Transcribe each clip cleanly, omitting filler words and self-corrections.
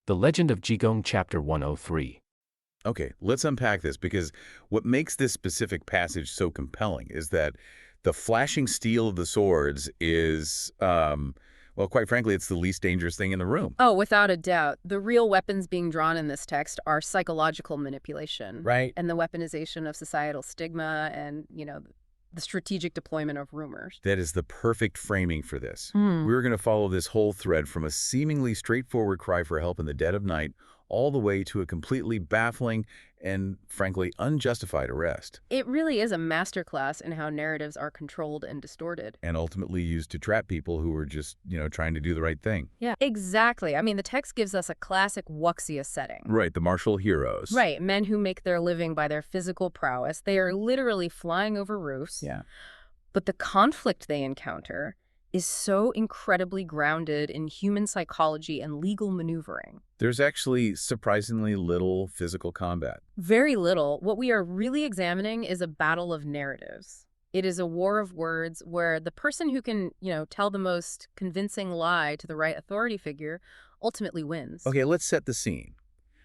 The Legend of Jigong, Chapter 103. Okay, let's unpack this because what makes this specific passage so compelling is that the flashing steel of the swords is, well, quite frankly, it's the least dangerous thing in the room. Oh, without a doubt. The real weapons being drawn in this text are psychological manipulation. Right. And the weaponization of societal stigma and, the strategic deployment of rumors. That is the perfect framing for this. Hmm. We're going to follow this whole thread from a seemingly straightforward cry for help in the dead of night all the way to a completely baffling and, frankly, unjustified arrest. It really is a masterclass in how narratives are controlled and distorted. And ultimately used to trap people who were just, trying to do the right thing. Yeah, exactly. I mean, the text gives us a classic wuxia setting. Right, the martial heroes. Right, men who make their living by their physical prowess. They are literally flying over roofs. Yeah. But the conflict they encounter is so incredibly grounded in human psychology and legal maneuvering. There's actually surprisingly little physical combat. Very little. What we are really examining is a battle of narratives. It is a war of words where the person who can, tell the most convincing lie to the right authority figure ultimately wins. Okay, let's set the scene.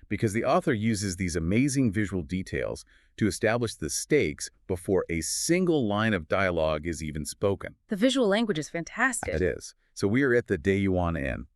Because the author uses these amazing visual details to establish the stakes before a single line of dialogue is even spoken. The visual language is fantastic. It is. So we are at the Daeyuan Inn,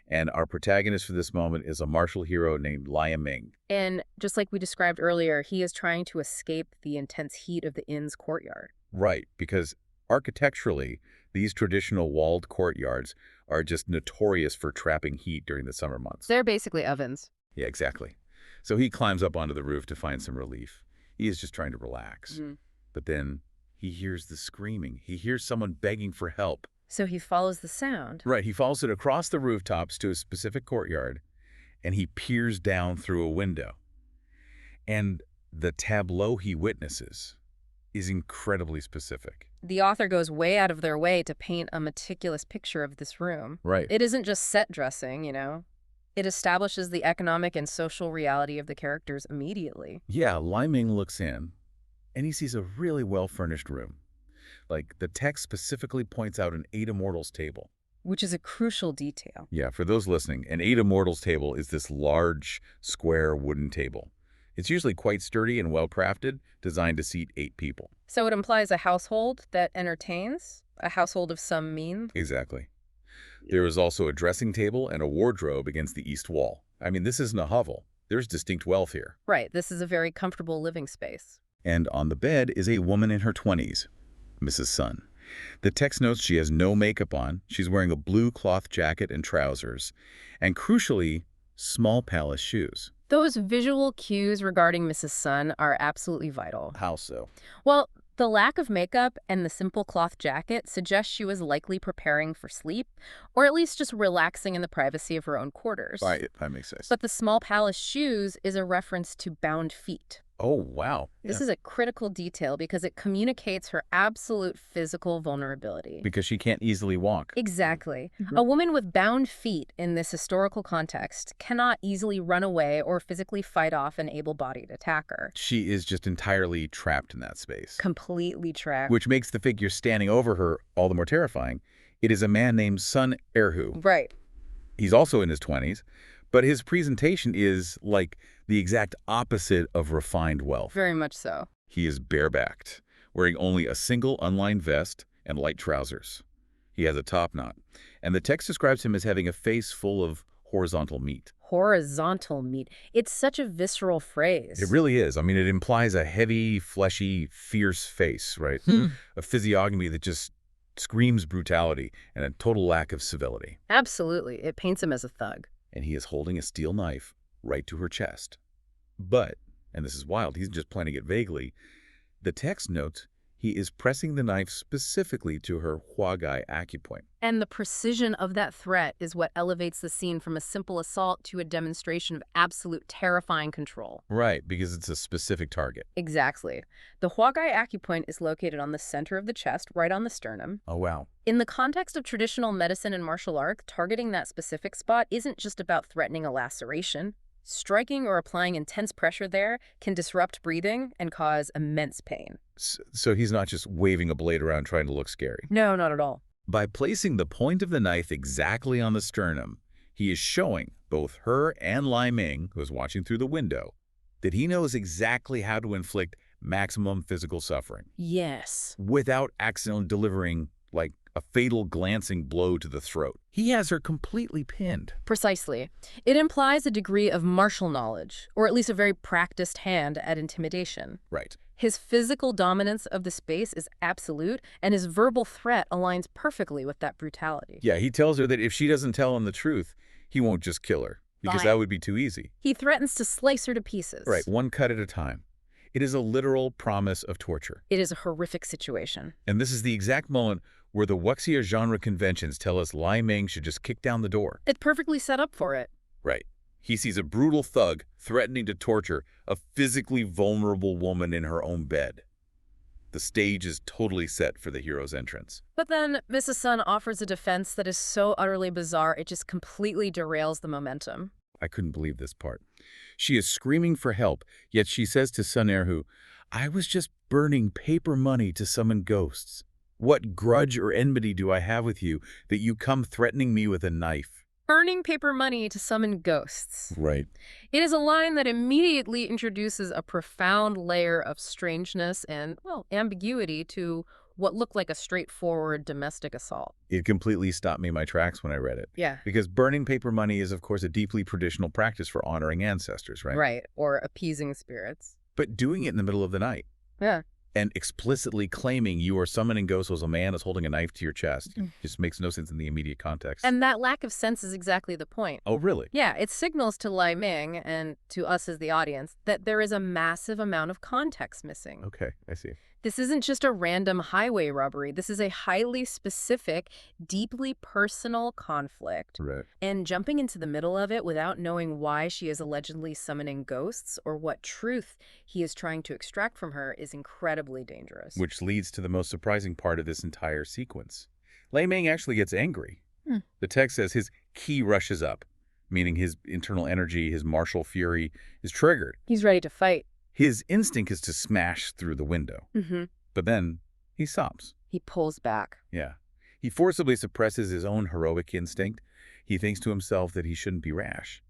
and our protagonist for this moment is a martial hero named Ming. And just like we described earlier, he is trying to escape the intense heat of the inn's courtyard. Right, because architecturally, these traditional walled courtyards are just notorious for trapping heat during the summer months. They're basically ovens. Yeah, exactly. So he climbs up onto the roof to find some relief. He is just trying to relax. Mm-hmm. But then he hears the screaming. He hears someone begging for help. So he follows the sound. Right, he follows it across the rooftops to a specific courtyard, and he peers down through a window. And the tableau he witnesses is incredibly specific. The author goes way out of their way to paint a meticulous picture of this room. Right. It isn't just set dressing, It establishes the economic and social reality of the characters immediately. Yeah, Ming looks in, and he sees a really well-furnished room. Like, the text specifically points out an Eight Immortals table. Which is a crucial detail. Yeah, for those listening, an Eight Immortals table is this large, square wooden table. It's usually quite sturdy and well-crafted, designed to seat 8 people. So it implies a household that entertains, a household of some means. Exactly. There is also a dressing table and a wardrobe against the east wall. I mean, this isn't a hovel. There's distinct wealth here. Right, this is a very comfortable living space. And on the bed is a woman in her 20s, Mrs. Sun. The text notes she has no makeup on. She's wearing a blue cloth jacket and trousers. And crucially, small palace shoes. Those visual cues regarding Mrs. Sun are absolutely vital. How so? Well, the lack of makeup and the simple cloth jacket suggest she was likely preparing for sleep, or at least just relaxing in the privacy of her own quarters. Right, that makes sense. But the small palace shoes is a reference to bound feet. Oh, wow. This is a critical detail because it communicates her absolute physical vulnerability. Because she can't easily walk. Exactly. A woman with bound feet in this historical context cannot easily run away or physically fight off an able-bodied attacker. She is just entirely trapped in that space. Completely trapped. Which makes the figure standing over her all the more terrifying. It is a man named Sun Erhu. Right. He's also in his 20s, but his presentation is like the exact opposite of refined wealth. Very much so. He is barebacked, wearing only a single unlined vest and light trousers. He has a top knot, and the text describes him as having a face full of horizontal meat. Horizontal meat. It's such a visceral phrase. It really is. I mean, it implies a heavy, fleshy, fierce face, right? A physiognomy that just screams brutality and a total lack of civility. Absolutely. It paints him as a thug. And he is holding a steel knife right to her chest. But, and this is wild, he's just planning it vaguely, the text notes he is pressing the knife specifically to her huagai acupoint. And the precision of that threat is what elevates the scene from a simple assault to a demonstration of absolute terrifying control. Right, because it's a specific target. Exactly. The huagai acupoint is located on the center of the chest, right on the sternum. Oh, wow. In the context of traditional medicine and martial art, targeting that specific spot isn't just about threatening a laceration. Striking or applying intense pressure there can disrupt breathing and cause immense pain. So he's not just waving a blade around trying to look scary. No, not at all. By placing the point of the knife exactly on the sternum, He is showing both her and Lai Ming, who is watching through the window, that he knows exactly how to inflict maximum physical suffering Yes. without accidentally delivering, like, a fatal glancing blow to the throat. He has her completely pinned. Precisely. It implies a degree of martial knowledge, or at least a very practiced hand at intimidation. Right. His physical dominance of the space is absolute, and his verbal threat aligns perfectly with that brutality. Yeah, he tells her that if she doesn't tell him the truth, he won't just kill her, because that would be too easy. He threatens to slice her to pieces. Right, one cut at a time. It is a literal promise of torture. It is a horrific situation. And this is the exact moment where the wuxia genre conventions tell us Lai Ming should just kick down the door. It's perfectly set up for it. Right. He sees a brutal thug threatening to torture a physically vulnerable woman in her own bed. The stage is totally set for the hero's entrance. But then Mrs. Sun offers a defense that is so utterly bizarre, it just completely derails the momentum. I couldn't believe this part. She is screaming for help, yet she says to Sun Erhu, "I was just burning paper money to summon ghosts. What grudge or enmity do I have with you that you come threatening me with a knife?" Burning paper money to summon ghosts. Right. It is a line that immediately introduces a profound layer of strangeness and, well, ambiguity to what looked like a straightforward domestic assault. It completely stopped me in my tracks when I read it. Yeah. Because burning paper money is, of course, a deeply traditional practice for honoring ancestors, right? Right, or appeasing spirits. But doing it in the middle of the night Yeah. and explicitly claiming you are summoning ghosts as a man is holding a knife to your chest just makes no sense in the immediate context. And that lack of sense is exactly the point. Oh, really? Yeah, it signals to Lai Ming and to us as the audience that there is a massive amount of context missing. Okay, I see. This isn't just a random highway robbery. This is a highly specific, deeply personal conflict. Right. And jumping into the middle of it without knowing why she is allegedly summoning ghosts or what truth he is trying to extract from her is incredibly dangerous. Which leads to the most surprising part of this entire sequence. Lai Ming actually gets angry. The text says his ki rushes up, meaning his internal energy, his martial fury, is triggered. He's ready to fight. His instinct is to smash through the window. But then he stops. He pulls back. Yeah. He forcibly suppresses his own heroic instinct. He thinks to himself that he shouldn't be rash.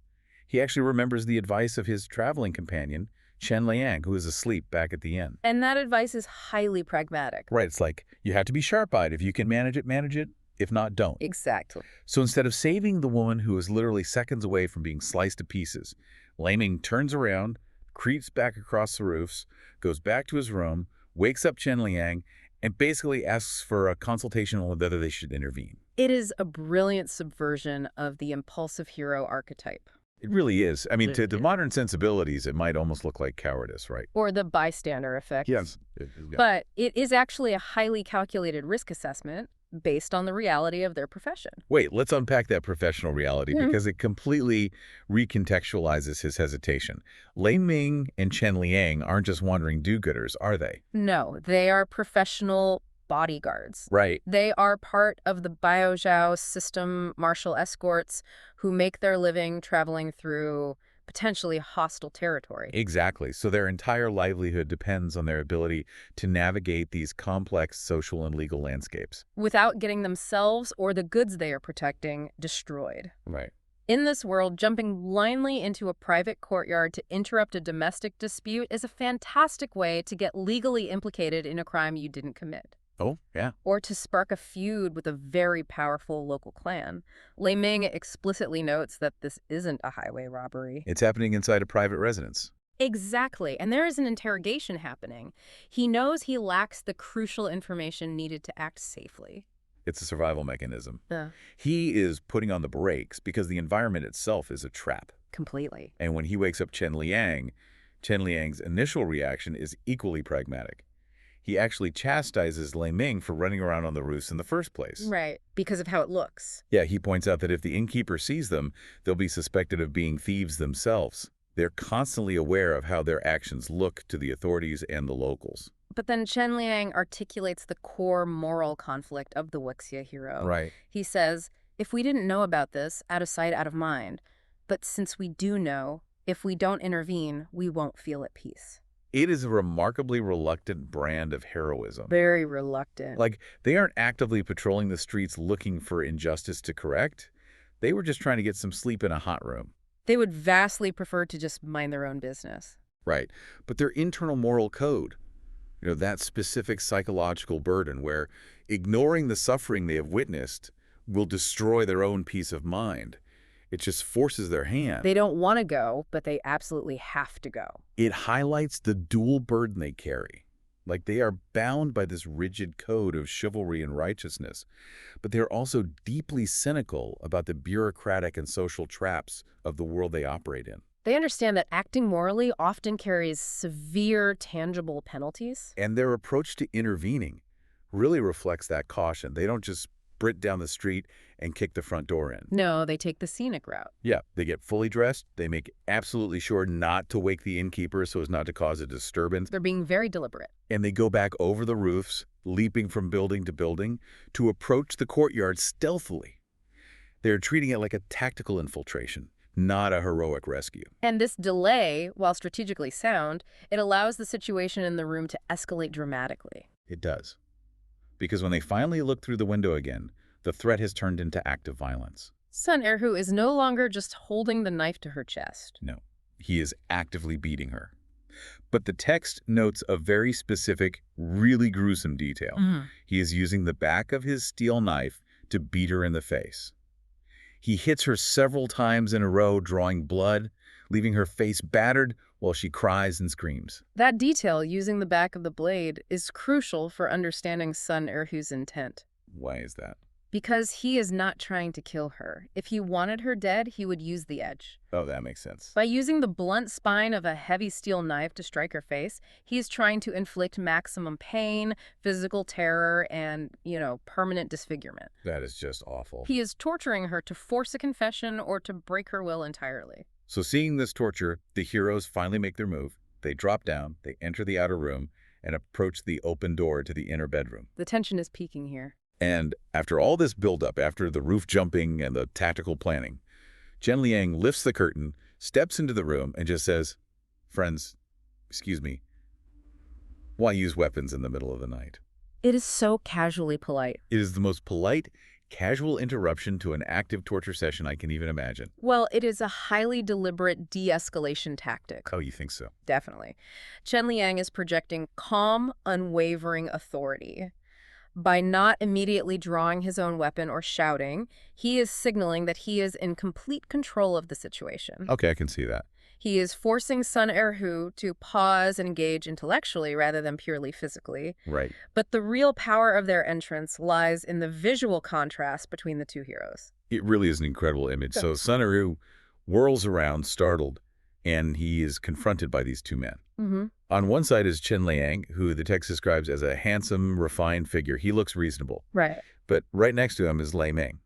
He actually remembers the advice of his traveling companion, Chen Liang, who is asleep back at the inn. And that advice is highly pragmatic. Right, it's like, you have to be sharp-eyed. If you can manage it, manage it. If not, don't. Exactly. So instead of saving the woman who is literally seconds away from being sliced to pieces, Lai Ming turns around, creeps back across the roofs, goes back to his room, wakes up Chen Liang, and basically asks for a consultation on whether they should intervene. It is a brilliant subversion of the impulsive hero archetype. It really is. I mean, to Yeah. modern sensibilities, it might almost look like cowardice, right? Or the bystander effect. Yes. But it is actually a highly calculated risk assessment based on the reality of their profession. Wait, let's unpack that professional reality because it completely recontextualizes his hesitation. Lai Ming and Chen Liang aren't just wandering do-gooders, are they? No, they are professional bodyguards. Right. They are part of the Baozhao system martial escorts who make their living traveling through potentially hostile territory. Exactly. So their entire livelihood depends on their ability to navigate these complex social and legal landscapes. Without getting themselves or the goods they are protecting destroyed. Right. In this world, jumping blindly into a private courtyard to interrupt a domestic dispute is a fantastic way to get legally implicated in a crime you didn't commit. Oh, yeah. Or to spark a feud with a very powerful local clan. Lai Ming explicitly notes that this isn't a highway robbery. It's happening inside a private residence. Exactly, and there is an interrogation happening. He knows he lacks the crucial information needed to act safely. It's a survival mechanism. Yeah. He is putting on the brakes because the environment itself is a trap. Completely. And when he wakes up Chen Liang's initial reaction is equally pragmatic. He actually chastises Lai Ming for running around on the roofs in the first place. Right, because of how it looks. Yeah, he points out that if the innkeeper sees them, they'll be suspected of being thieves themselves. They're constantly aware of how their actions look to the authorities and the locals. But then Chen Liang articulates the core moral conflict of the wuxia hero. Right. He says, if we didn't know about this, out of sight, out of mind. But since we do know, if we don't intervene, we won't feel at peace. It is a remarkably reluctant brand of heroism. Very reluctant. Like, they aren't actively patrolling the streets looking for injustice to correct. They were just trying to get some sleep in a hot room. They would vastly prefer to just mind their own business. Right. But their internal moral code, that specific psychological burden where ignoring the suffering they have witnessed will destroy their own peace of mind. It just forces their hand. They don't want to go, but they absolutely have to go. It highlights the dual burden they carry. Like they are bound by this rigid code of chivalry and righteousness, but they're also deeply cynical about the bureaucratic and social traps of the world they operate in. They understand that acting morally often carries severe, tangible penalties. And their approach to intervening really reflects that caution. They don't just sprint down the street and kick the front door in. No, they take the scenic route. Yeah, they get fully dressed. They make absolutely sure not to wake the innkeeper so as not to cause a disturbance. They're being very deliberate. And they go back over the roofs, leaping from building to building, to approach the courtyard stealthily. They're treating it like a tactical infiltration, not a heroic rescue. And this delay, while strategically sound, it allows the situation in the room to escalate dramatically. It does. Because when they finally look through the window again, the threat has turned into active violence. Sun Erhu is no longer just holding the knife to her chest. No, he is actively beating her. But the text notes a very specific, really gruesome detail. He is using the back of his steel knife to beat her in the face. He hits her several times in a row, drawing blood, leaving her face battered while she cries and screams. That detail, using the back of the blade, is crucial for understanding Sun Erhu's intent. Why is that? Because he is not trying to kill her. If he wanted her dead, he would use the edge. Oh, that makes sense. By using the blunt spine of a heavy steel knife to strike her face, he's trying to inflict maximum pain, physical terror, and, permanent disfigurement. That is just awful. He is torturing her to force a confession or to break her will entirely. So seeing this torture, the heroes finally make their move. They drop down, they enter the outer room, and approach the open door to the inner bedroom. The tension is peaking here. And after all this buildup, after the roof jumping and the tactical planning, Chen Liang lifts the curtain, steps into the room, and just says, "Friends, excuse me, why use weapons in the middle of the night?" It is so casually polite. It is the most polite, casual interruption to an active torture session I can even imagine. Well, it is a highly deliberate de-escalation tactic. Oh, you think so? Definitely. Chen Liang is projecting calm, unwavering authority. By not immediately drawing his own weapon or shouting, he is signaling that he is in complete control of the situation. Okay, I can see that. He is forcing Sun Erhu to pause and engage intellectually rather than purely physically. Right. But the real power of their entrance lies in the visual contrast between the two heroes. It really is an incredible image. So Sun Erhu whirls around, startled, and he is confronted by these two men. On one side is Chen Liang, who the text describes as a handsome, refined figure. He looks reasonable. Right. But right next to him is Ming.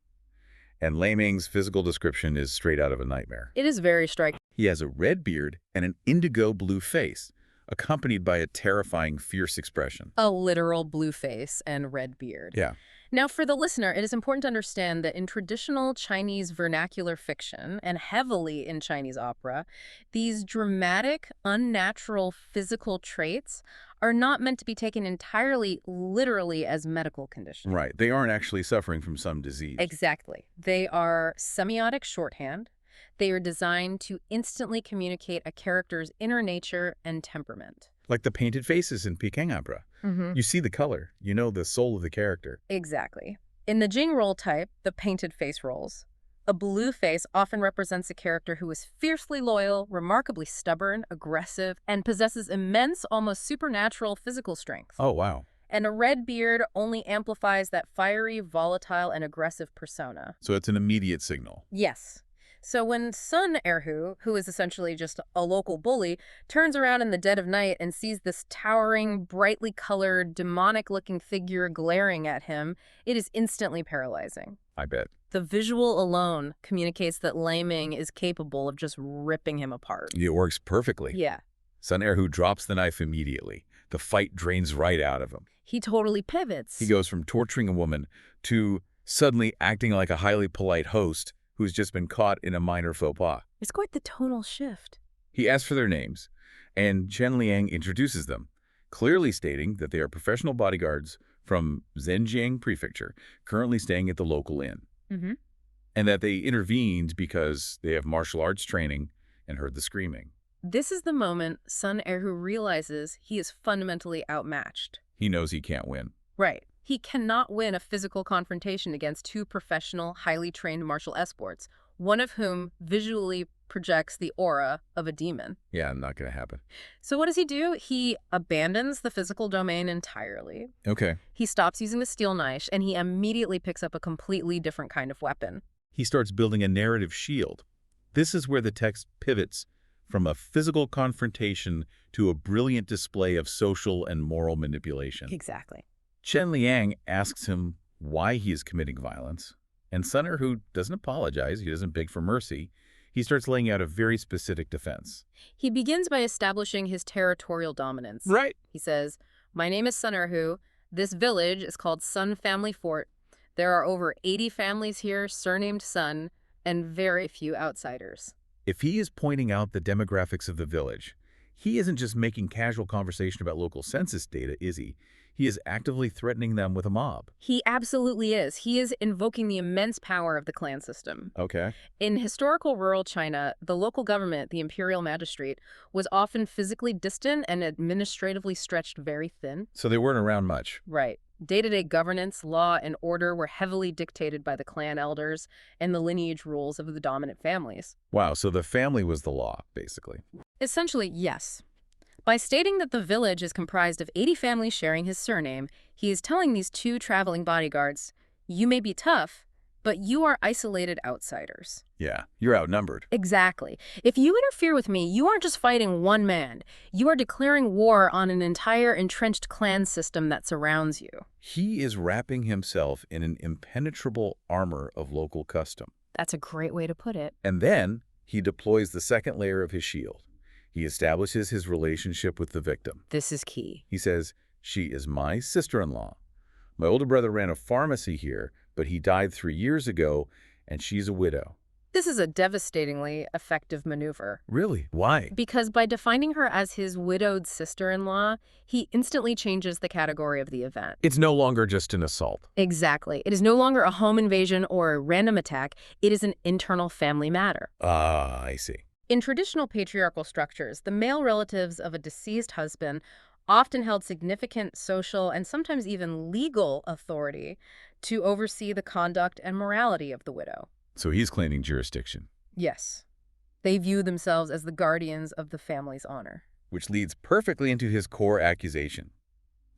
And Ming's physical description is straight out of a nightmare. It is very striking. He has a red beard and an indigo blue face, accompanied by a terrifying, fierce expression. A literal blue face and red beard. Yeah. Now, for the listener, it is important to understand that in traditional Chinese vernacular fiction, and heavily in Chinese opera, these dramatic, unnatural physical traits are not meant to be taken entirely literally as medical conditions. Right. They aren't actually suffering from some disease. Exactly. They are semiotic shorthand. They are designed to instantly communicate a character's inner nature and temperament. Like the painted faces in Peking opera. You see the color. You know the soul of the character. Exactly. In the Jing role type, the painted face roles, a blue face often represents a character who is fiercely loyal, remarkably stubborn, aggressive, and possesses immense, almost supernatural physical strength. Oh, wow. And a red beard only amplifies that fiery, volatile, and aggressive persona. So it's an immediate signal. Yes. So when Sun Erhu, who is essentially just a local bully, turns around in the dead of night and sees this towering, brightly colored, demonic-looking figure glaring at him, it is instantly paralyzing. I bet. The visual alone communicates that Ming is capable of just ripping him apart. It works perfectly. Yeah. Sun Erhu drops the knife immediately. The fight drains right out of him. He totally pivots. He goes from torturing a woman to suddenly acting like a highly polite host who's just been caught in a minor faux pas. It's quite the tonal shift. He asks for their names, and Chen Liang introduces them, clearly stating that they are professional bodyguards from Zhenjiang Prefecture, currently staying at the local inn. and that they intervened because they have martial arts training and heard the screaming. This is the moment Sun Erhu realizes he is fundamentally outmatched. He knows he can't win. Right. He cannot win a physical confrontation against two professional, highly trained martial escorts, one of whom visually projects the aura of a demon. Yeah, not going to happen. So what does he do? He abandons the physical domain entirely. Okay. He stops using the steel knife, and he immediately picks up a completely different kind of weapon. He starts building a narrative shield. This is where the text pivots from a physical confrontation to a brilliant display of social and moral manipulation. Exactly. Chen Liang asks him why he is committing violence, and Sun Erhu doesn't apologize. He doesn't beg for mercy. He starts laying out a very specific defense. He begins by establishing his territorial dominance. Right. He says, "My name is Sun Erhu. This village is called Sun Family Fort. There are over 80 families here, surnamed Sun, and very few outsiders." If he is pointing out the demographics of the village, he isn't just making casual conversation about local census data, is he? He is actively threatening them with a mob. He absolutely is. He is invoking the immense power of the clan system. Okay. In historical rural China, the local government, the imperial magistrate, was often physically distant and administratively stretched very thin. So they weren't around much. Right. Day-to-day governance, law, and order were heavily dictated by the clan elders and the lineage rules of the dominant families. Wow, so the family was the law, basically. Essentially, yes. By stating that the village is comprised of 80 families sharing his surname, he is telling these two traveling bodyguards, "You may be tough, but you are isolated outsiders." Yeah, you're outnumbered. Exactly. If you interfere with me, you aren't just fighting one man. You are declaring war on an entire entrenched clan system that surrounds you. He is wrapping himself in an impenetrable armor of local custom. That's a great way to put it. And then he deploys the second layer of his shield. He establishes his relationship with the victim. This is key. He says, "She is my sister-in-law. My older brother ran a pharmacy here, but he died 3 years ago, and she's a widow." This is a devastatingly effective maneuver. Really? Why? Because by defining her as his widowed sister-in-law, he instantly changes the category of the event. It's no longer just an assault. Exactly. It is no longer a home invasion or a random attack. It is an internal family matter. Ah, I see. In traditional patriarchal structures, the male relatives of a deceased husband often held significant social and sometimes even legal authority to oversee the conduct and morality of the widow. So he's claiming jurisdiction. Yes. They view themselves as the guardians of the family's honor. Which leads perfectly into his core accusation.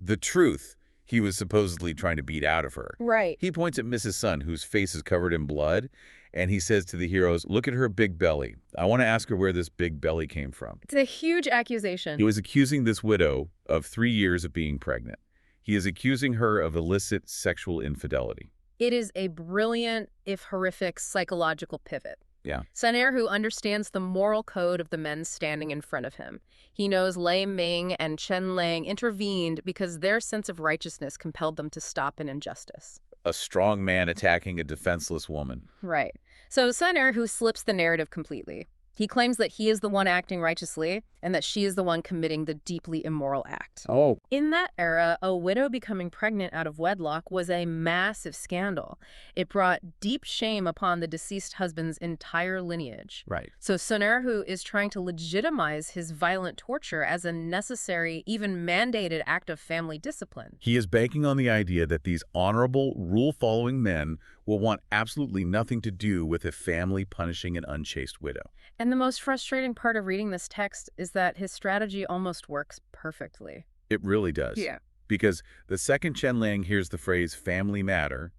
The truth he was supposedly trying to beat out of her. Right. He points at Mrs. Sun, whose face is covered in blood, and he says to the heroes, "Look at her big belly. I want to ask her where this big belly came from." It's a huge accusation. He was accusing this widow of 3 years of being pregnant. He is accusing her of illicit sexual infidelity. It is a brilliant, if horrific, psychological pivot. Yeah. Sun Erhu understands the moral code of the men standing in front of him. He knows Ming and Chen Liang intervened because their sense of righteousness compelled them to stop an injustice. A strong man attacking a defenseless woman. Right. So Sun Erhu slips the narrative completely. He claims that he is the one acting righteously and that she is the one committing the deeply immoral act. Oh. In that era, a widow becoming pregnant out of wedlock was a massive scandal. It brought deep shame upon the deceased husband's entire lineage. Right. So Sun Erhu is trying to legitimize his violent torture as a necessary, even mandated act of family discipline. He is banking on the idea that these honorable, rule-following men will want absolutely nothing to do with a family punishing an unchaste widow. And the most frustrating part of reading this text is that his strategy almost works perfectly. It really does. Yeah. Because the second Chen Liang hears the phrase family matter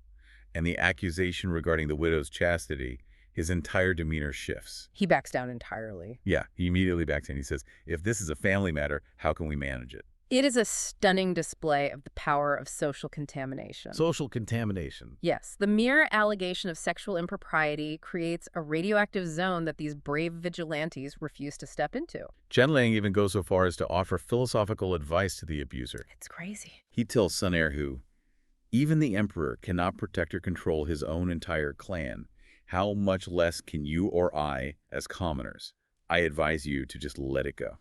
and the accusation regarding the widow's chastity, his entire demeanor shifts. He backs down entirely. Yeah, he immediately backs in. He says, "If this is a family matter, how can we manage it?" It is a stunning display of the power of social contamination. Social contamination. Yes, the mere allegation of sexual impropriety creates a radioactive zone that these brave vigilantes refuse to step into. Chen Liang even goes so far as to offer philosophical advice to the abuser. It's crazy. He tells Sun Erhu, "Even the emperor cannot protect or control his own entire clan. How much less can you or I as commoners? I advise you to just let it go."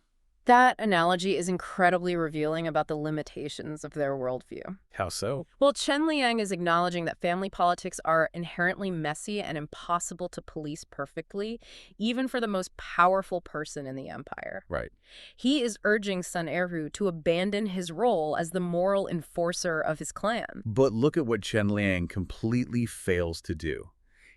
That analogy is incredibly revealing about the limitations of their worldview. How so? Well, Chen Liang is acknowledging that family politics are inherently messy and impossible to police perfectly, even for the most powerful person in the empire. Right. He is urging Sun Erhu to abandon his role as the moral enforcer of his clan. But look at what Chen Liang completely fails to do.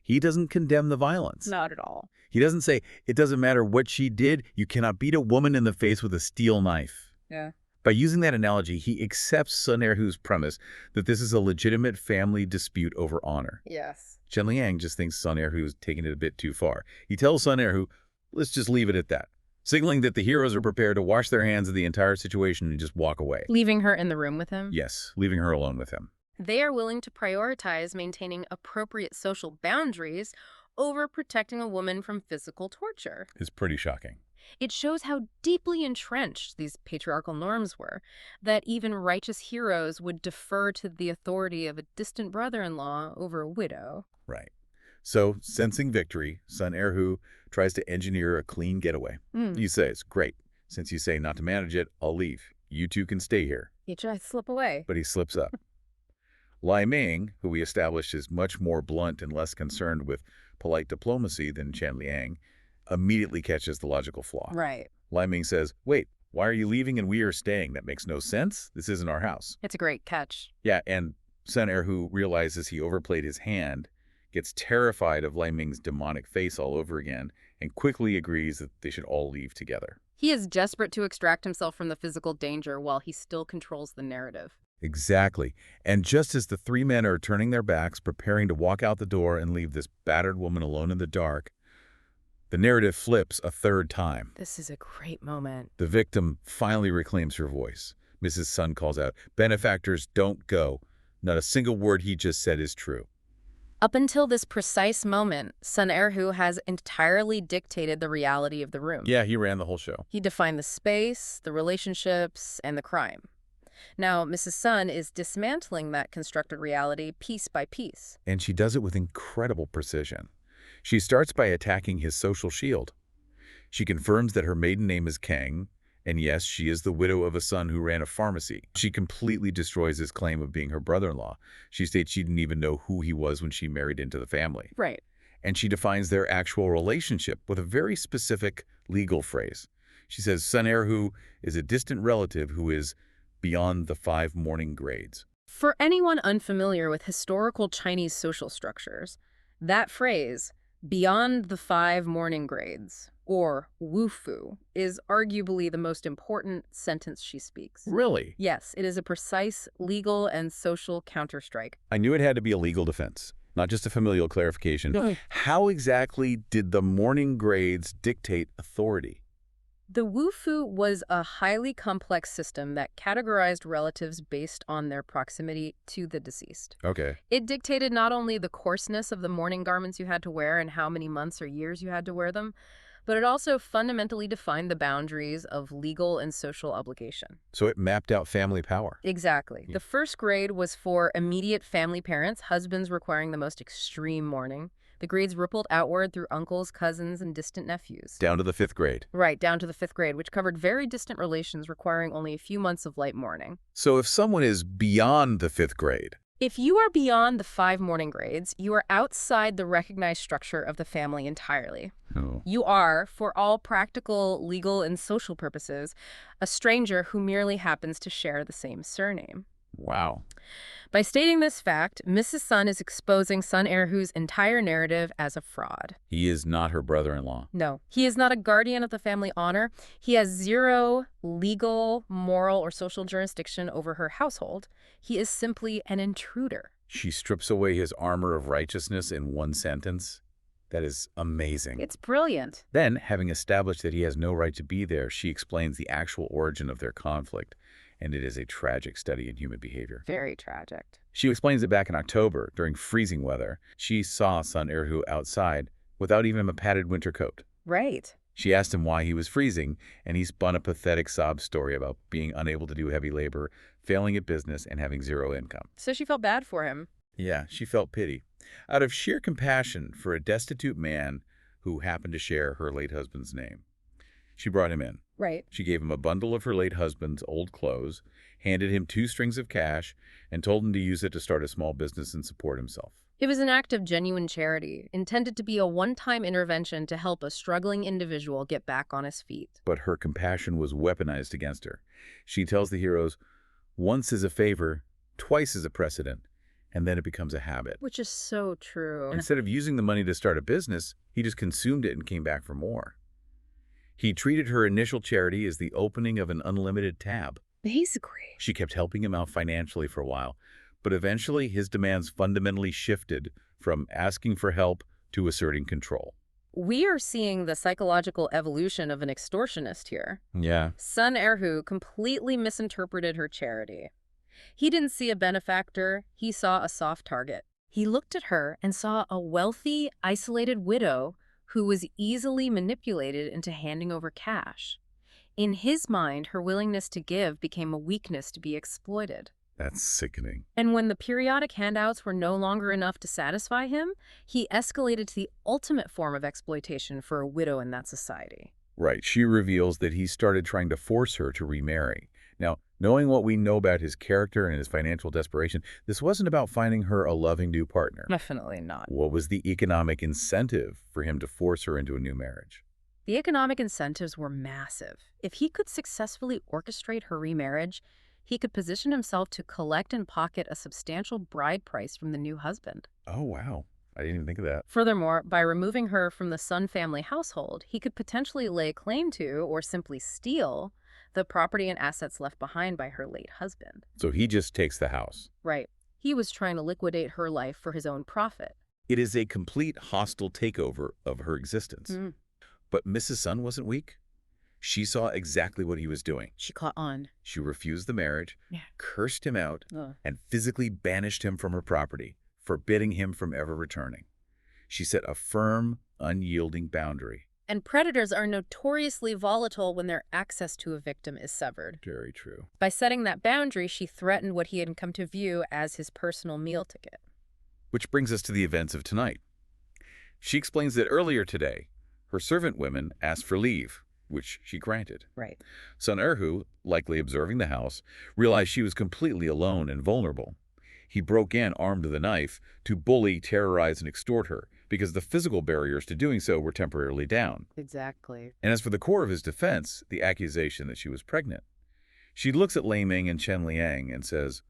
He doesn't condemn the violence. Not at all. He doesn't say, it doesn't matter what she did, you cannot beat a woman in the face with a steel knife. Yeah. By using that analogy, he accepts Sun Erhu's premise that this is a legitimate family dispute over honor. Yes. Chen Liang just thinks Sun Erhu is taking it a bit too far. He tells Sun Erhu, let's just leave it at that, signaling that the heroes are prepared to wash their hands of the entire situation and just walk away. Leaving her in the room with him? Yes, leaving her alone with him. They are willing to prioritize maintaining appropriate social boundaries over protecting a woman from physical torture. It's pretty shocking. It shows how deeply entrenched these patriarchal norms were, that even righteous heroes would defer to the authority of a distant brother-in-law over a widow. Right. So, sensing victory, Sun Erhu tries to engineer a clean getaway. He says, great, since you say not to manage it, I'll leave. You two can stay here. He tries to slip away. But he slips up. Ming, who we established is much more blunt and less concerned with polite diplomacy than Chen Liang, immediately catches the logical flaw. Right. Ming says, wait, why are you leaving and we are staying? That makes no sense. This isn't our house. It's a great catch. Yeah, and Sun Erhu realizes he overplayed his hand, gets terrified of Ming's demonic face all over again, and quickly agrees that they should all leave together. He is desperate to extract himself from the physical danger while he still controls the narrative. Exactly. And just as the three men are turning their backs, preparing to walk out the door and leave this battered woman alone in the dark, the narrative flips a third time. This is a great moment. The victim finally reclaims her voice. Mrs. Sun calls out, benefactors don't go. Not a single word he just said is true. Up until this precise moment, Sun Erhu has entirely dictated the reality of the room. Yeah, he ran the whole show. He defined the space, the relationships, and the crime. Now, Mrs. Sun is dismantling that constructed reality piece by piece. And she does it with incredible precision. She starts by attacking his social shield. She confirms that her maiden name is Kang, and yes, she is the widow of a son who ran a pharmacy. She completely destroys his claim of being her brother-in-law. She states she didn't even know who he was when she married into the family. Right. And she defines their actual relationship with a very specific legal phrase. She says Sun Erhu is a distant relative who is beyond the 5 mourning grades. For anyone unfamiliar with historical Chinese social structures, that phrase, beyond the 5 mourning grades, or wufu, is arguably the most important sentence she speaks. Really? Yes, it is a precise legal and social counterstrike. I knew it had to be a legal defense, not just a familial clarification. How exactly did the mourning grades dictate authority? The wufu was a highly complex system that categorized relatives based on their proximity to the deceased. Okay. It dictated not only the coarseness of the mourning garments you had to wear and how many months or years you had to wear them, but it also fundamentally defined the boundaries of legal and social obligation. So it mapped out family power. Exactly. The first grade was for immediate family parents, husbands requiring the most extreme mourning. The grades rippled outward through uncles, cousins, and distant nephews. Down to the 5th grade. Right, down to the 5th grade, which covered very distant relations requiring only a few months of light mourning. So if someone is beyond the 5th grade, if you are beyond the 5 mourning grades, you are outside the recognized structure of the family entirely. You are, for all practical, legal, and social purposes, a stranger who merely happens to share the same surname. Wow. By stating this fact, Mrs. Sun is exposing Sun Erhu's entire narrative as a fraud. He is not her brother-in-law. No, he is not a guardian of the family honor. He has zero legal, moral, or social jurisdiction over her household. He is simply an intruder. She strips away his armor of righteousness in one sentence. That is amazing. It's brilliant. Then, having established that he has no right to be there, she explains the actual origin of their conflict. And it is a tragic study in human behavior. Very tragic. She explains that back in October, during freezing weather, she saw Sun Erhu outside without even a padded winter coat. Right. She asked him why he was freezing, and he spun a pathetic sob story about being unable to do heavy labor, failing at business, and having zero income. So she felt bad for him. Yeah, she felt pity. Out of sheer compassion for a destitute man who happened to share her late husband's name. She brought him in. Right. She gave him a bundle of her late husband's old clothes, handed him 2 strings of cash, and told him to use it to start a small business and support himself. It was an act of genuine charity, intended to be a one-time intervention to help a struggling individual get back on his feet. But her compassion was weaponized against her. She tells the heroes, once is a favor, twice is a precedent, and then it becomes a habit. Which is so true. Instead of using the money to start a business, he just consumed it and came back for more. He treated her initial charity as the opening of an unlimited tab. Basically. She kept helping him out financially for a while, but eventually his demands fundamentally shifted from asking for help to asserting control. We are seeing the psychological evolution of an extortionist here. Yeah. Sun Erhu completely misinterpreted her charity. He didn't see a benefactor, he saw a soft target. He looked at her and saw a wealthy, isolated widow who was easily manipulated into handing over cash. In his mind, her willingness to give became a weakness to be exploited. That's sickening. And when the periodic handouts were no longer enough to satisfy him, he escalated to the ultimate form of exploitation for a widow in that society. Right. She reveals that he started trying to force her to remarry. Now, knowing what we know about his character and his financial desperation, this wasn't about finding her a loving new partner. Definitely not. What was the economic incentive for him to force her into a new marriage? The economic incentives were massive. If he could successfully orchestrate her remarriage, he could position himself to collect and pocket a substantial bride price from the new husband. Oh, wow. I didn't even think of that. Furthermore, by removing her from the Sun family household, he could potentially lay claim to, or simply steal, the property and assets left behind by her late husband. So he just takes the house. Right. He was trying to liquidate her life for his own profit. It is a complete hostile takeover of her existence. But Mrs. Sun wasn't weak. She saw exactly what he was doing. She caught on. She refused the marriage, Yeah. cursed him out, and physically banished him from her property, forbidding him from ever returning. She set a firm, unyielding boundary. And predators are notoriously volatile when their access to a victim is severed. Very true. By setting that boundary, she threatened what he had come to view as his personal meal ticket. Which brings us to the events of tonight. She explains that earlier today, her servant women asked for leave, which she granted. Right. Sun Erhu, likely observing the house, realized she was completely alone and vulnerable. He broke in armed with a knife to bully, terrorize, and extort her, because the physical barriers to doing so were temporarily down. Exactly. And as for the core of his defense, the accusation that she was pregnant, she looks at Ming and Chen Liang and says,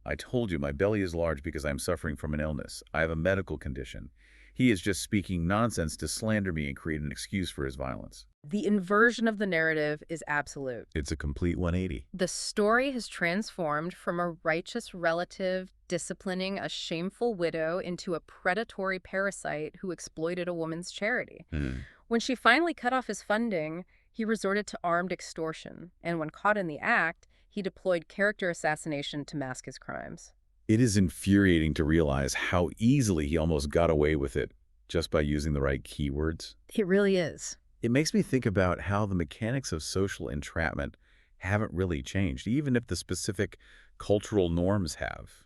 I told you my belly is large because I'm suffering from an illness. I have a medical condition. He is just speaking nonsense to slander me and create an excuse for his violence. The inversion of the narrative is absolute. It's a complete 180. The story has transformed from a righteous relative disciplining a shameful widow into a predatory parasite who exploited a woman's charity. When she finally cut off his funding, he resorted to armed extortion, and when caught in the act, he deployed character assassination to mask his crimes. It is infuriating to realize how easily he almost got away with it just by using the right keywords. It really is. It makes me think about how the mechanics of social entrapment haven't really changed, even if the specific cultural norms have,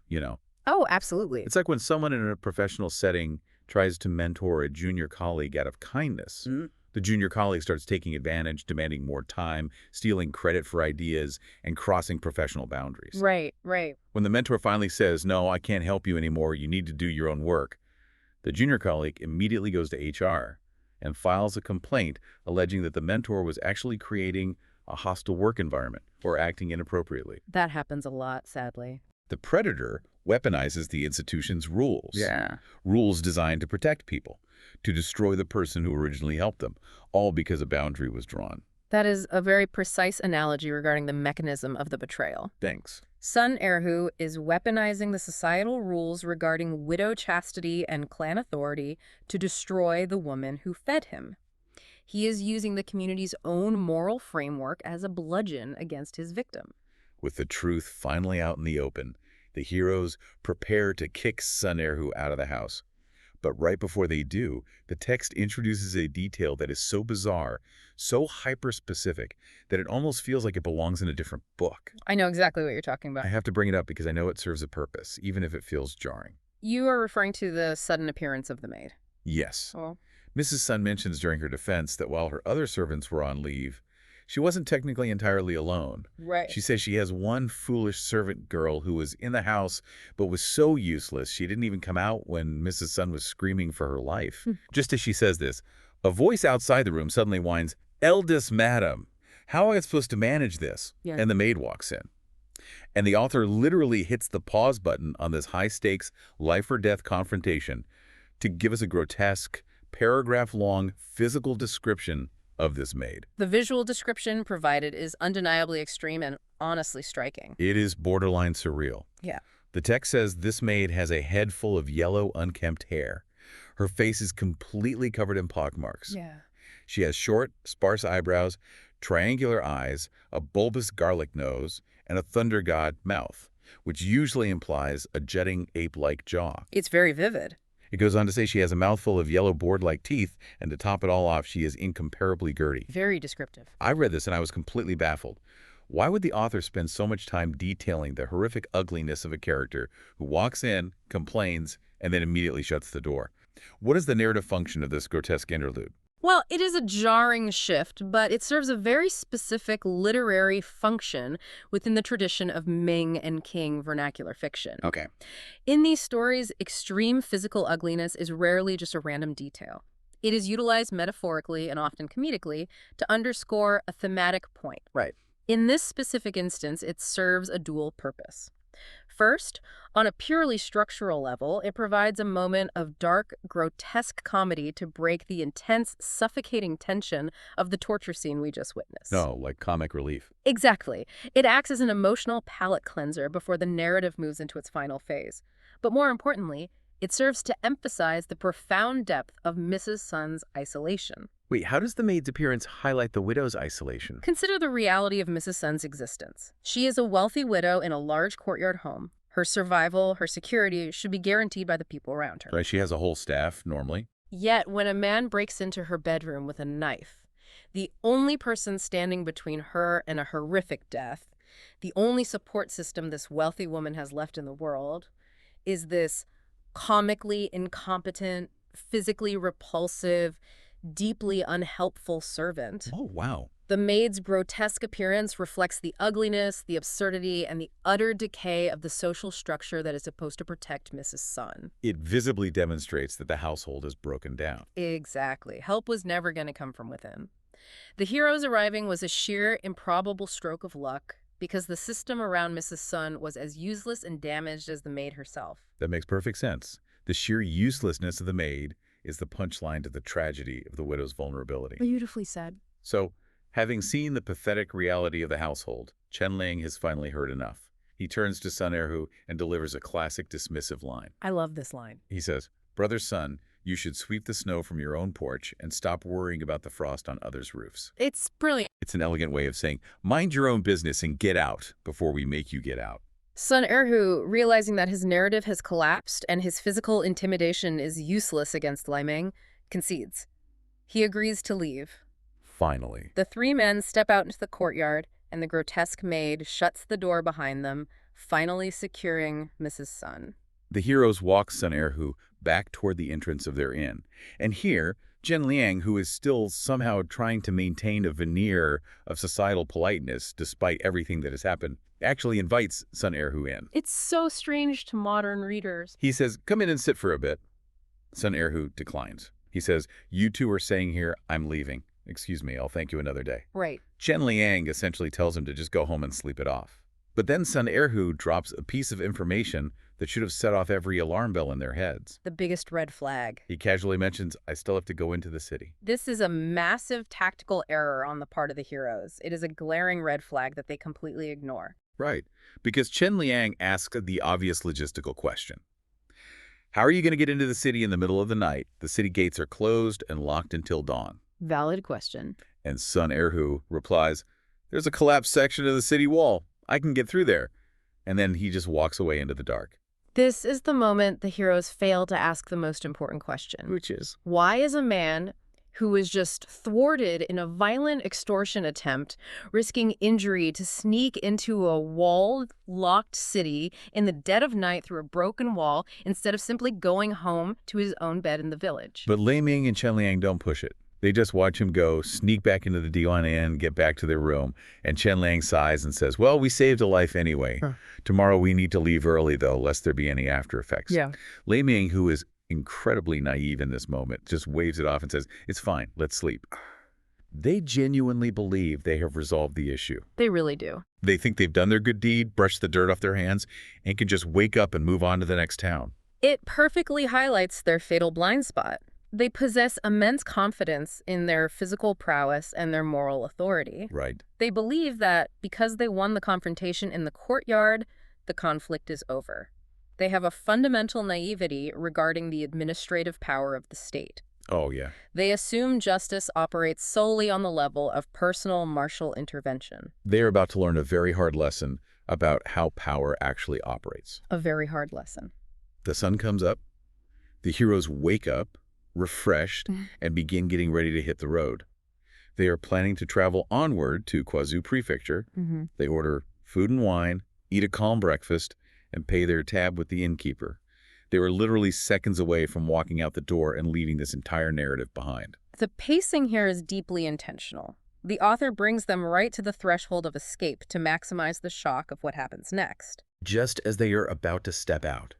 Oh, absolutely. It's like when someone in a professional setting tries to mentor a junior colleague out of kindness. The junior colleague starts taking advantage, demanding more time, stealing credit for ideas, and crossing professional boundaries. Right, right. When the mentor finally says, no, I can't help you anymore, you need to do your own work, the junior colleague immediately goes to HR and files a complaint alleging that the mentor was actually creating a hostile work environment or acting inappropriately. That happens a lot, sadly. The predator weaponizes the institution's rules. Yeah. Rules designed to protect people, to destroy the person who originally helped them, all because a boundary was drawn. That is a very precise analogy regarding the mechanism of the betrayal. Thanks. Sun Erhu is weaponizing the societal rules regarding widow chastity and clan authority to destroy the woman who fed him. He is using the community's own moral framework as a bludgeon against his victim. With the truth finally out in the open, the heroes prepare to kick Sun Erhu out of the house. But right before they do, the text introduces a detail that is so bizarre, so hyper-specific, that it almost feels like it belongs in a different book. I know exactly what you're talking about. I have to bring it up because I know it serves a purpose, even if it feels jarring. You are referring to the sudden appearance of the maid. Yes. Oh. Mrs. Sun mentions during her defense that while her other servants were on leave, She wasn't technically entirely alone. Right. She says she has one foolish servant girl who was in the house but was so useless she didn't even come out when Mrs. Sun was screaming for her life. Just as she says this, a voice outside the room suddenly whines, "Eldest madam, how am I supposed to manage this?" Yeah. And the maid walks in. And the author literally hits the pause button on this high-stakes, life-or-death confrontation to give us a grotesque, paragraph-long physical description of this maid. The visual description provided is undeniably extreme and honestly striking. It is borderline surreal. Yeah. The text says this maid has a head full of yellow, unkempt hair. Her face is completely covered in pockmarks. Yeah. She has short, sparse eyebrows, triangular eyes, a bulbous garlic nose, and a thunder god mouth, which usually implies a jutting ape-like jaw. It's very vivid. It goes on to say she has a mouthful of yellow board-like teeth, and to top it all off, she is incomparably girty. Very descriptive. I read this and I was completely baffled. Why would the author spend so much time detailing the horrific ugliness of a character who walks in, complains, and then immediately shuts the door? What is the narrative function of this grotesque interlude? Well, it is a jarring shift, but it serves a very specific literary function within the tradition of Ming and King vernacular fiction. Okay. In these stories, extreme physical ugliness is rarely just a random detail. It is utilized metaphorically and often comedically to underscore a thematic point. Right. In this specific instance, it serves a dual purpose. First, on a purely structural level, it provides a moment of dark, grotesque comedy to break the intense, suffocating tension of the torture scene we just witnessed. No, like comic relief. Exactly. It acts as an emotional palate cleanser before the narrative moves into its final phase. But more importantly, it serves to emphasize the profound depth of Mrs. Sun's isolation. Wait, how does the maid's appearance highlight the widow's isolation? Consider the reality of Mrs. Sun's existence. She is a wealthy widow in a large courtyard home. Her survival, her security should be guaranteed by the people around her. Right, she has a whole staff, normally. Yet, when a man breaks into her bedroom with a knife, the only person standing between her and a horrific death, the only support system this wealthy woman has left in the world, is this comically incompetent, physically repulsive, deeply unhelpful servant. Oh, wow. The maid's grotesque appearance reflects the ugliness, the absurdity, and the utter decay of the social structure that is supposed to protect Mrs. Sun. It visibly demonstrates that the household is broken down. Exactly. Help was never going to come from within. The hero's arriving was a sheer, improbable stroke of luck because the system around Mrs. Sun was as useless and damaged as the maid herself. That makes perfect sense. The sheer uselessness of the maid is the punchline to the tragedy of the widow's vulnerability. Beautifully said. So, having seen the pathetic reality of the household, Chen Liang has finally heard enough. He turns to Sun Erhu and delivers a classic dismissive line. I love this line. He says, "Brother Sun, you should sweep the snow from your own porch and stop worrying about the frost on others' roofs." It's brilliant. It's an elegant way of saying, mind your own business and get out before we make you get out. Sun Erhu, realizing that his narrative has collapsed and his physical intimidation is useless against Liang, concedes. He agrees to leave. Finally. The three men step out into the courtyard, and the grotesque maid shuts the door behind them, finally securing Mrs. Sun. The heroes walk Sun Erhu back toward the entrance of their inn. And here, Chen Liang, who is still somehow trying to maintain a veneer of societal politeness despite everything that has happened, actually invites Sun Erhu in. It's so strange to modern readers. He says, "Come in and sit for a bit." Sun Erhu declines. He says, "You two are staying here. I'm leaving. Excuse me, I'll thank you another day." Right. Chen Liang essentially tells him to just go home and sleep it off. But then Sun Erhu drops a piece of information that should have set off every alarm bell in their heads. The biggest red flag. He casually mentions, "I still have to go into the city." This is a massive tactical error on the part of the heroes. It is a glaring red flag that they completely ignore. Right, because Chen Liang asks the obvious logistical question. How are you going to get into the city in the middle of the night? The city gates are closed and locked until dawn. Valid question. And Sun Erhu replies, "There's a collapsed section of the city wall. I can get through there." And then he just walks away into the dark. This is the moment the heroes fail to ask the most important question. Which is? Why is a man who was just thwarted in a violent extortion attempt, risking injury to sneak into a walled, locked city in the dead of night through a broken wall instead of simply going home to his own bed in the village? But Ming and Chen Liang don't push it. They just watch him go, sneak back into the Diwan Inn, get back to their room, and Chen Liang sighs and says, well, we saved a life anyway. Huh. Tomorrow we need to leave early, though, lest there be any after effects. Yeah. Ming, who is incredibly naive in this moment, just waves it off and says, it's fine, let's sleep. They genuinely believe they have resolved the issue. They really do. They think they've done their good deed, brushed the dirt off their hands, and can just wake up and move on to the next town. It perfectly highlights their fatal blind spot. They possess immense confidence in their physical prowess and their moral authority. Right. They believe that because they won the confrontation in the courtyard, the conflict is over. They have a fundamental naivety regarding the administrative power of the state. Oh, yeah. They assume justice operates solely on the level of personal martial intervention. They're about to learn a very hard lesson about how power actually operates. A very hard lesson. The sun comes up, the heroes wake up, refreshed, and begin getting ready to hit the road. They are planning to travel onward to Kwazhou Prefecture. They order food and wine, eat a calm breakfast, and pay their tab with the innkeeper. They were literally seconds away from walking out the door and leaving this entire narrative behind. The pacing here is deeply intentional. The author brings them right to the threshold of escape to maximize the shock of what happens next. Just as they are about to step out,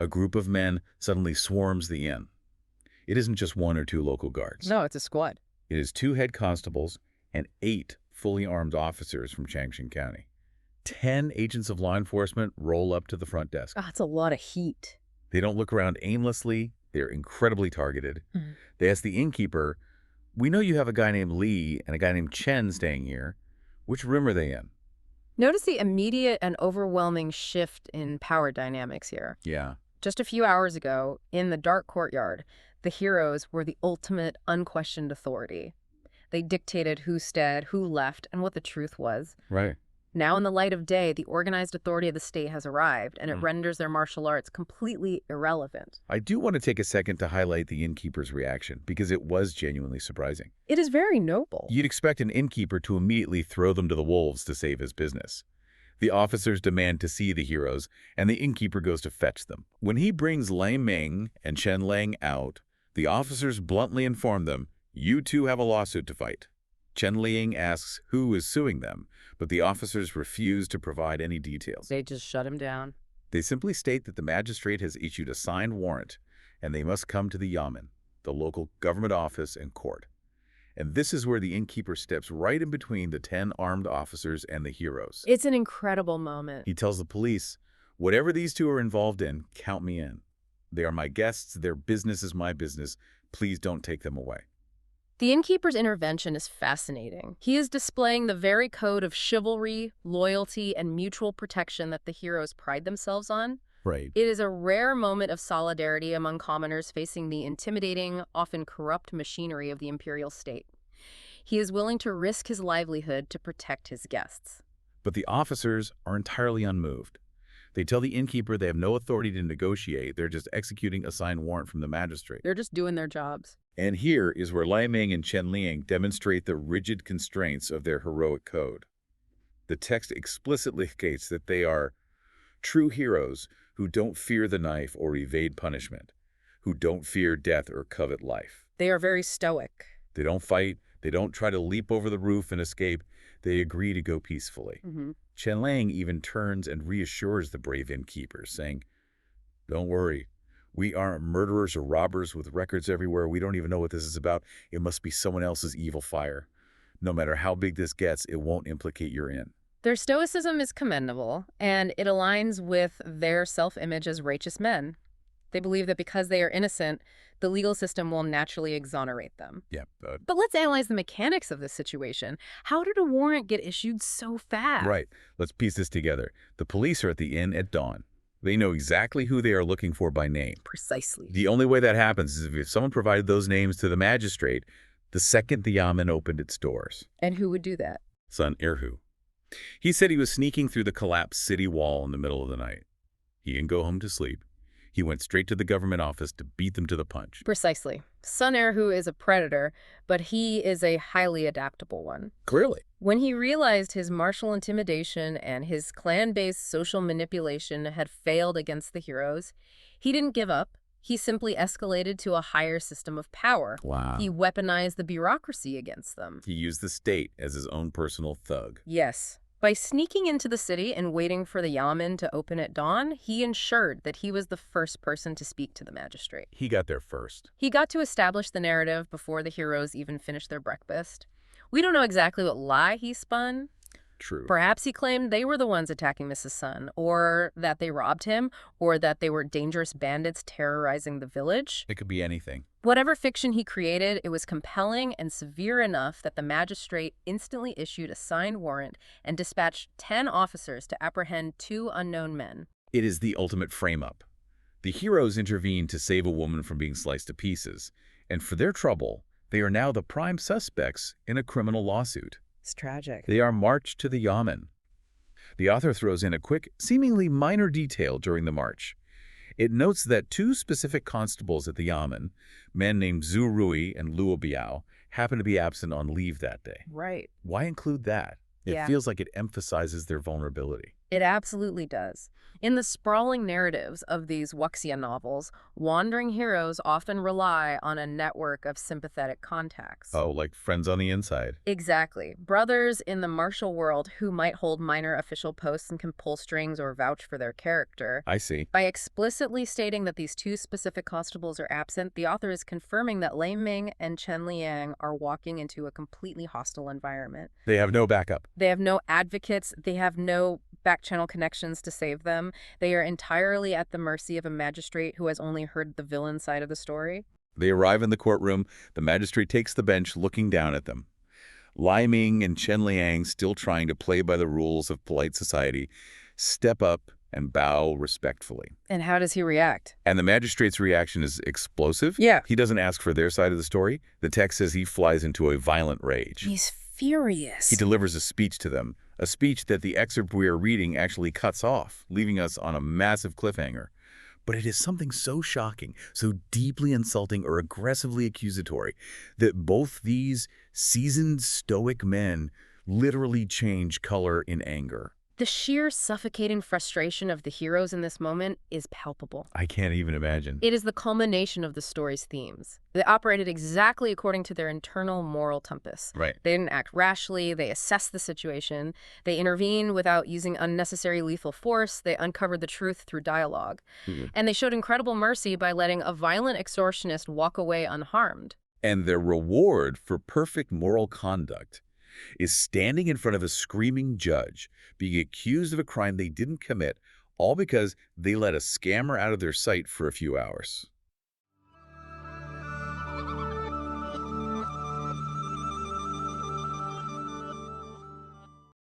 a group of men suddenly swarms the inn. It isn't just one or two local guards. No, it's a squad. It is 2 head constables and 8 fully armed officers from Changshan County. 10 agents of law enforcement roll up to the front desk. That's a lot of heat. They don't look around aimlessly. They're incredibly targeted. They ask the innkeeper, we know you have a guy named Li and a guy named Chen staying here. Which room are they in? Notice the immediate and overwhelming shift in power dynamics here. Yeah. Just a few hours ago, in the dark courtyard, the heroes were the ultimate unquestioned authority. They dictated who stayed, who left, and what the truth was. Right. Now, in the light of day, the organized authority of the state has arrived, and it renders their martial arts completely irrelevant. I do want to take a second to highlight the innkeeper's reaction, because it was genuinely surprising. It is very noble. You'd expect an innkeeper to immediately throw them to the wolves to save his business. The officers demand to see the heroes, and the innkeeper goes to fetch them. When he brings Ming and Chen Liang out, the officers bluntly inform them, you two have a lawsuit to fight. Chen Liang asks who is suing them, but the officers refuse to provide any details. They just shut him down. They simply state that the magistrate has issued a signed warrant, and they must come to the yamen, the local government office and court. And this is where the innkeeper steps right in between the 10 armed officers and the heroes. It's an incredible moment. He tells the police, whatever these two are involved in, count me in. They are my guests, their business is my business. Please don't take them away. The innkeeper's intervention is fascinating. He is displaying the very code of chivalry, loyalty, and mutual protection that the heroes pride themselves on. Right. It is a rare moment of solidarity among commoners facing the intimidating, often corrupt machinery of the imperial state. He is willing to risk his livelihood to protect his guests. But the officers are entirely unmoved. They tell the innkeeper they have no authority to negotiate. They're just executing a signed warrant from the magistrate. They're just doing their jobs. And here is where Ming and Chen Liang demonstrate the rigid constraints of their heroic code. The text explicitly states that they are true heroes who don't fear the knife or evade punishment, who don't fear death or covet life. They are very stoic. They don't fight. They don't try to leap over the roof and escape. They agree to go peacefully. Chen Liang even turns and reassures the brave innkeepers, saying, don't worry. We aren't murderers or robbers with records everywhere. We don't even know what this is about. It must be someone else's evil fire. No matter how big this gets, it won't implicate your inn. Their stoicism is commendable, and it aligns with their self-image as righteous men. They believe that because they are innocent, the legal system will naturally exonerate them. Yeah. But let's analyze the mechanics of this situation. How did a warrant get issued so fast? Right. Let's piece this together. The police are at the inn at dawn. They know exactly who they are looking for by name. Precisely. The only way that happens is if someone provided those names to the magistrate the second the yamen opened its doors. And who would do that? Sun Erhu. He said he was sneaking through the collapsed city wall in the middle of the night. He didn't go home to sleep. He went straight to the government office to beat them to the punch. Precisely. Sun Erhu is a predator, but he is a highly adaptable one. Clearly. When he realized his martial intimidation and his clan-based social manipulation had failed against the heroes, he didn't give up. He simply escalated to a higher system of power. Wow. He weaponized the bureaucracy against them. He used the state as his own personal thug. Yes. By sneaking into the city and waiting for the yamen to open at dawn, he ensured that he was the first person to speak to the magistrate. He got there first. He got to establish the narrative before the heroes even finished their breakfast. We don't know exactly what lie he spun. True. Perhaps he claimed they were the ones attacking Mrs. Sun, or that they robbed him, or that they were dangerous bandits terrorizing the village. It could be anything. Whatever fiction he created, it was compelling and severe enough that the magistrate instantly issued a signed warrant and dispatched 10 officers to apprehend 2 unknown men. It is the ultimate frame-up. The heroes intervene to save a woman from being sliced to pieces, and for their trouble, they are now the prime suspects in a criminal lawsuit. It's tragic. They are marched to the yamen. The author throws in a quick, seemingly minor detail during the march. It notes that 2 specific constables at the yamen, men named Zhu Rui and Luo Biao, happen to be absent on leave that day. Right. Why include that? It feels like it emphasizes their vulnerability. It absolutely does. In the sprawling narratives of these wuxia novels, wandering heroes often rely on a network of sympathetic contacts. Oh, like friends on the inside. Exactly. Brothers in the martial world who might hold minor official posts and can pull strings or vouch for their character. I see. By explicitly stating that these 2 specific constables are absent, the author is confirming that Ming and Chen Liang are walking into a completely hostile environment. They have no backup. They have no advocates. They have no back-channel connections to save them. They are entirely at the mercy of a magistrate who has only heard the villain side of the story. They arrive in the courtroom. The magistrate takes the bench, looking down at them. Ming and Chen Liang, still trying to play by the rules of polite society, step up and bow respectfully. And how does he react? And the magistrate's reaction is explosive. Yeah. He doesn't ask for their side of the story. The text says he flies into a violent rage. He's furious. He delivers a speech to them, a speech that the excerpt we are reading actually cuts off, leaving us on a massive cliffhanger. But it is something so shocking, so deeply insulting or aggressively accusatory, that both these seasoned stoic men literally change color in anger. The sheer suffocating frustration of the heroes in this moment is palpable. I can't even imagine. It is the culmination of the story's themes. They operated exactly according to their internal moral compass. Right. They didn't act rashly. They assessed the situation. They intervened without using unnecessary lethal force. They uncovered the truth through dialogue. And they showed incredible mercy by letting a violent extortionist walk away unharmed. And their reward for perfect moral conduct is standing in front of a screaming judge, being accused of a crime they didn't commit, all because they let a scammer out of their sight for a few hours.